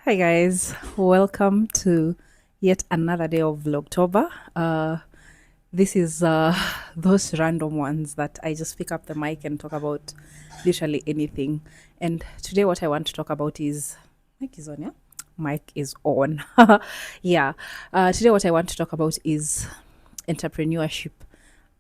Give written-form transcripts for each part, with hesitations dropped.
Hi guys, welcome to yet another day of Vlogtober. This is those random ones that I just pick up the mic and talk about literally anything. And today, what I want to talk about is mic is on, yeah. Mic is on. Yeah. Today, what I want to talk about is entrepreneurship.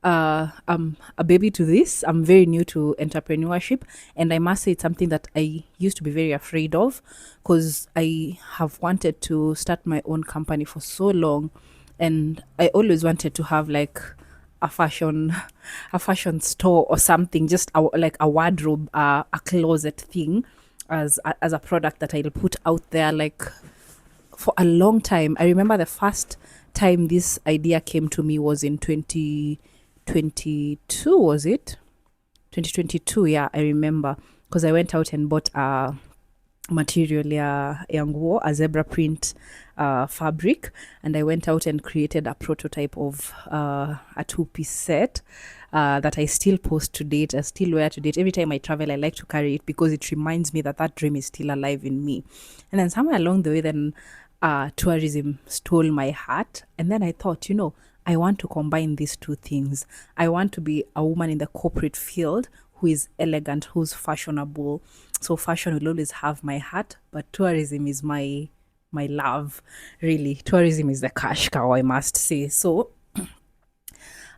I'm a baby to this. I'm very new to entrepreneurship, and I must say it's something that I used to be very afraid of because I have wanted to start my own company for so long, and I always wanted to have like a fashion a fashion store or something, just like a wardrobe, a closet thing as a product that I'll put out there like for a long time. I remember the first time this idea came to me was in 2022, was it? 2022, yeah, I remember because I went out and bought a material ya nguo, a zebra print fabric, and I went out and created a prototype of a two-piece set that I still post to date. I still wear to date. Every time I travel, I like to carry it because it reminds me that that dream is still alive in me. And then somewhere along the way, then tourism stole my heart. And then I thought, I want to combine these two things. I want to be a woman in the corporate field who is elegant, who's fashionable. So fashion will always have my heart, but tourism is my love. Really, tourism is the cash cow, I must say. So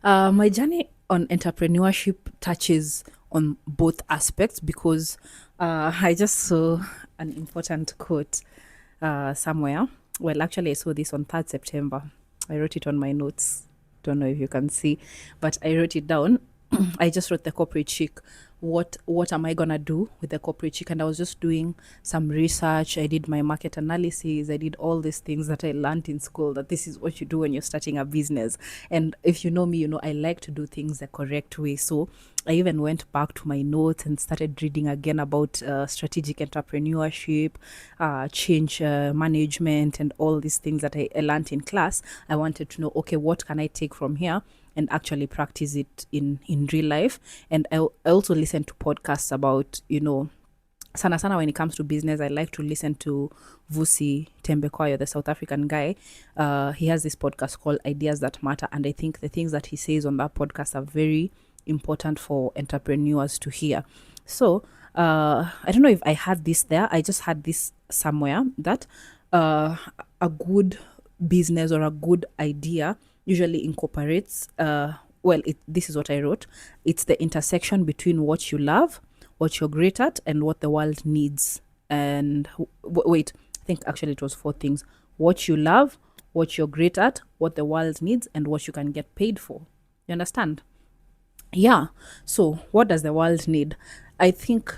my journey on entrepreneurship touches on both aspects because I just saw an important quote somewhere. Well, actually, I saw this on 3rd September. I wrote it on my notes. Don't know if you can see, but I wrote it down. I just wrote the corporate chic. What am I gonna do with the corporate chic? And I was just doing some research. I did my market analysis. I did all these things that I learned in school. That this is what you do when you're starting a business. And if you know me, I like to do things the correct way. So I even went back to my notes and started reading again about strategic entrepreneurship, change management, and all these things that I learned in class. I wanted to know, okay, what can I take from here and actually practice it in real life. And I also listen to podcasts about, sana sana when it comes to business. I like to listen to Vusi Tembekwayo, the South African guy. He has this podcast called Ideas That Matter, and I think the things that he says on that podcast are very important for entrepreneurs to hear. So I don't know if I had this there. I just had this somewhere that a good business or a good idea usually incorporates this is what I wrote. It's the intersection between what you love, what you're great at, and what the world needs. And wait, I think actually it was 4 things: what you love, what you're great at, what the world needs, and what you can get paid for. You understand? Yeah. So what does the world need? I think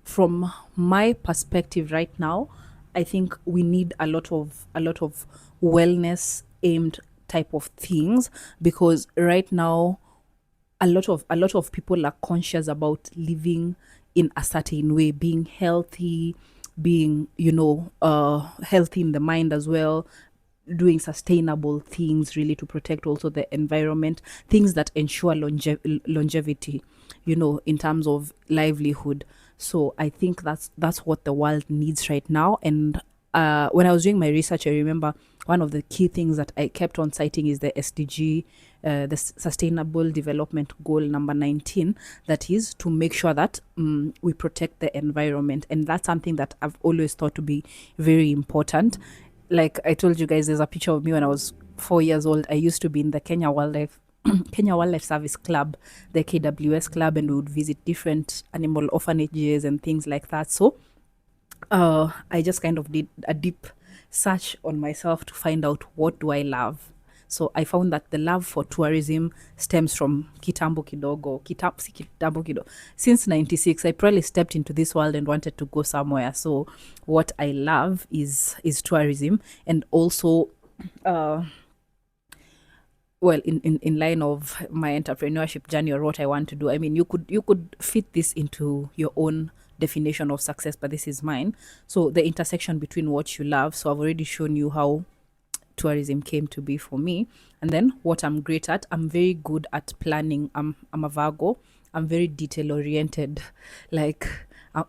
from my perspective right now, I think we need a lot of wellness aimed type of things, because right now a lot of people are conscious about living in a certain way, being healthy, being healthy in the mind as well, doing sustainable things really to protect also the environment, things that ensure longevity, in terms of livelihood. So I think that's what the world needs right now. And when I was doing my research, I remember one of the key things that I kept on citing is the SDG, the Sustainable Development Goal number 19, that is to make sure that we protect the environment. And that's something that I've always thought to be very important. Like I told you guys, there's a picture of me when I was 4 years old. I used to be in the Kenya Wildlife Kenya Wildlife Service Club, the KWS club, and we would visit different animal orphanages and things like that. So I just kind of did a deep search on myself to find out what do I love. So I found that the love for tourism stems from kitambo kidogo. Since 96, I probably stepped into this world and wanted to go somewhere. So what I love is tourism, and also well, in line of my entrepreneurship journey or what I want to do. I mean, you could fit this into your own definition of success, but this is mine. So the intersection between what you love. So I've already shown you how tourism came to be for me. And then what I'm great at, I'm very good at planning. I'm a Virgo. I'm very detail oriented. Like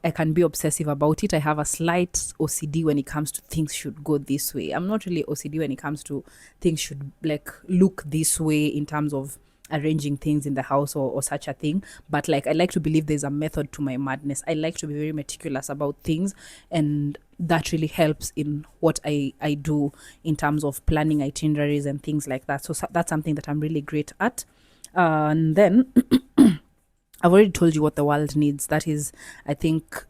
I can be obsessive about it. I have a slight OCD when it comes to things should go this way. I'm not really OCD when it comes to things should like look this way in terms of arranging things in the house or such a thing. But like I like to believe there's a method to my madness. I like to be very meticulous about things, and that really helps in what I do in terms of planning itineraries and things like that. So that's something that I'm really great at. And then I've already told you what the world needs. That is, I think,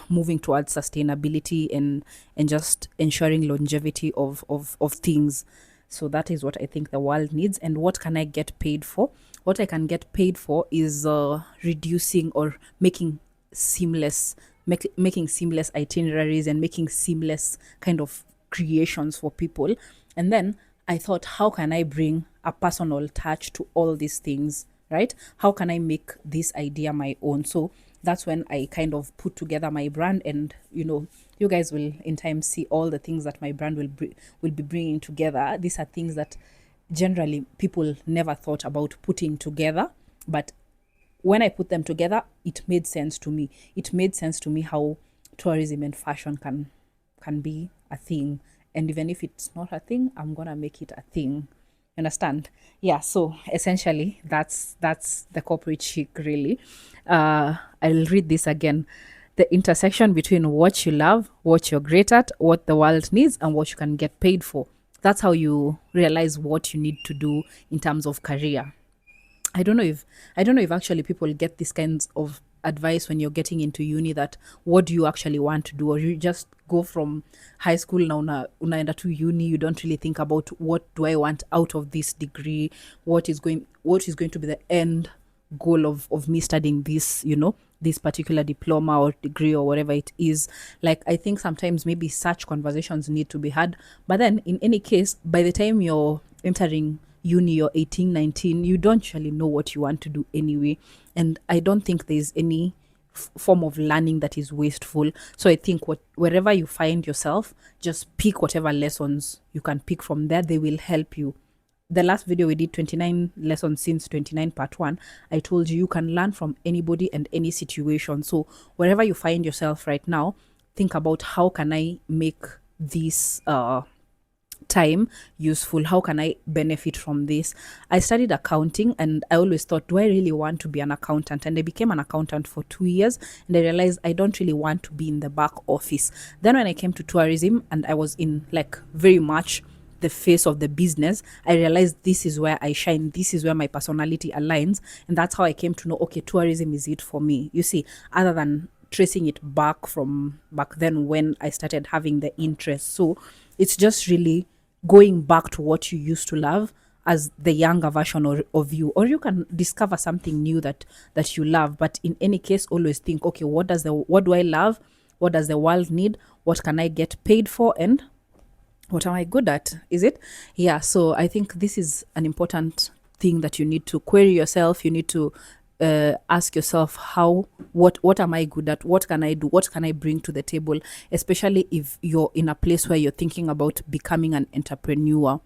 moving towards sustainability and just ensuring longevity of things. So that is what I think the world needs. And what can I get paid for? What I can get paid for is reducing or making seamless, making seamless itineraries and making seamless kind of creations for people. And then I thought, how can I bring a personal touch to all these things, right? How can I make this idea my own? So that's when I kind of put together my brand, and you guys will in time see all the things that my brand will be bringing together. These are things that generally people never thought about putting together, but when I put them together, it made sense to me. It made sense to me how tourism and fashion can be a thing, and even if it's not a thing, I'm gonna make it a thing. Understand? Yeah. So essentially, that's the corporate chic, really. I'll read this again. The intersection between what you love, what you're great at, what the world needs, and what you can get paid for. That's how you realize what you need to do in terms of career. I don't know if actually people get these kinds of advice when you're getting into uni, that what do you actually want to do, or you just go from high school na unaenda to uni, you don't really think about what do I want out of this degree, what is going to be the end goal of me studying this, this particular diploma or degree or whatever it is. Like, I think sometimes maybe such conversations need to be had, but then in any case, by the time you're entering uni or 18, 19, you don't actually know what you want to do anyway. And I don't think there's any form of learning that is wasteful. So I think wherever you find yourself, just pick whatever lessons you can pick from there. They will help you. The last video we did, 29 lessons since 29 part 1, I told you can learn from anybody and any situation. So wherever you find yourself right now, think about, how can I make this time useful? How can I benefit from this? I studied accounting, and I always thought, do I really want to be an accountant? And I became an accountant for 2 years, and I realized I don't really want to be in the back office. Then when I came to tourism and I was in like very much the face of the business, I realized this is where I shine, this is where my personality aligns, and that's how I came to know, okay, tourism is it for me. You see, other than tracing it back from back then when I started having the interest. So it's just really going back to what you used to love as the younger version of you, or you can discover something new that you love. But in any case, always think, okay, what do I love? What does the world need? What can I get paid for? And what am I good at? Is it? Yeah. So I think this is an important thing that you need to query yourself. You need to ask yourself, what am I good at? What can I do? What can I bring to the table? Especially if you're in a place where you're thinking about becoming an entrepreneur.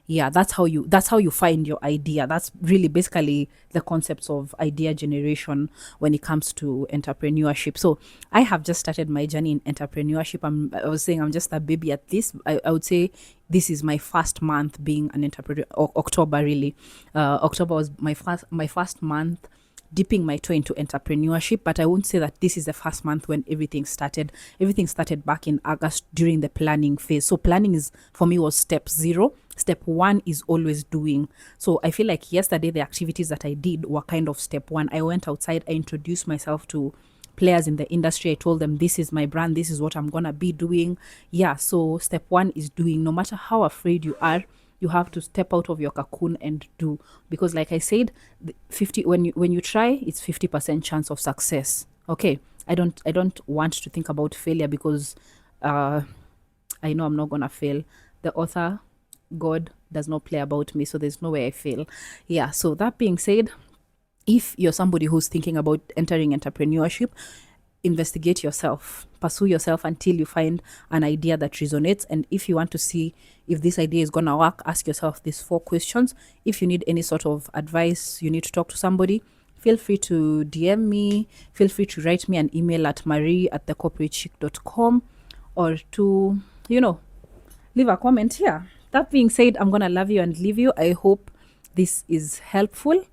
Yeah, that's how you find your idea. That's really basically the concepts of idea generation when it comes to entrepreneurship. So I have just started my journey in entrepreneurship. I was saying I'm just a baby at this. I would say this is my first month being an entrepreneur. October, really. October was my first month dipping my toe into entrepreneurship, but I won't say that this is the first month when everything started. Everything started back in August during the planning phase. So planning is, for me, was step 0. Step 1 is always doing. So I feel like yesterday the activities that I did were kind of step 1. I went outside, I introduced myself to players in the industry. I told them, this is my brand, this is what I'm gonna be doing. Yeah, so step 1 is doing. No matter how afraid you are, you have to step out of your cocoon and do, because like I said, 50 when you try, it's 50% chance of success. Okay, I don't want to think about failure, because I know I'm not gonna fail. The author, God, does not play about me, so there's no way I fail. Yeah, so that being said, if you're somebody who's thinking about entering entrepreneurship, investigate yourself, pursue yourself until you find an idea that resonates. And if you want to see if this idea is gonna work, ask yourself these 4 questions. If you need any sort of advice, you need to talk to somebody, feel free to DM me, feel free to write me an email at marie@thecorporatechic.com, or to, leave a comment here. That being said, I'm going to love you and leave you. I hope this is helpful.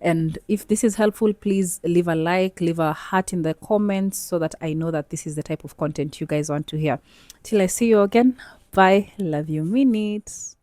And if this is helpful, please leave a like, leave a heart in the comments so that I know that this is the type of content you guys want to hear. Till I see you again. Bye. Love you, minutes.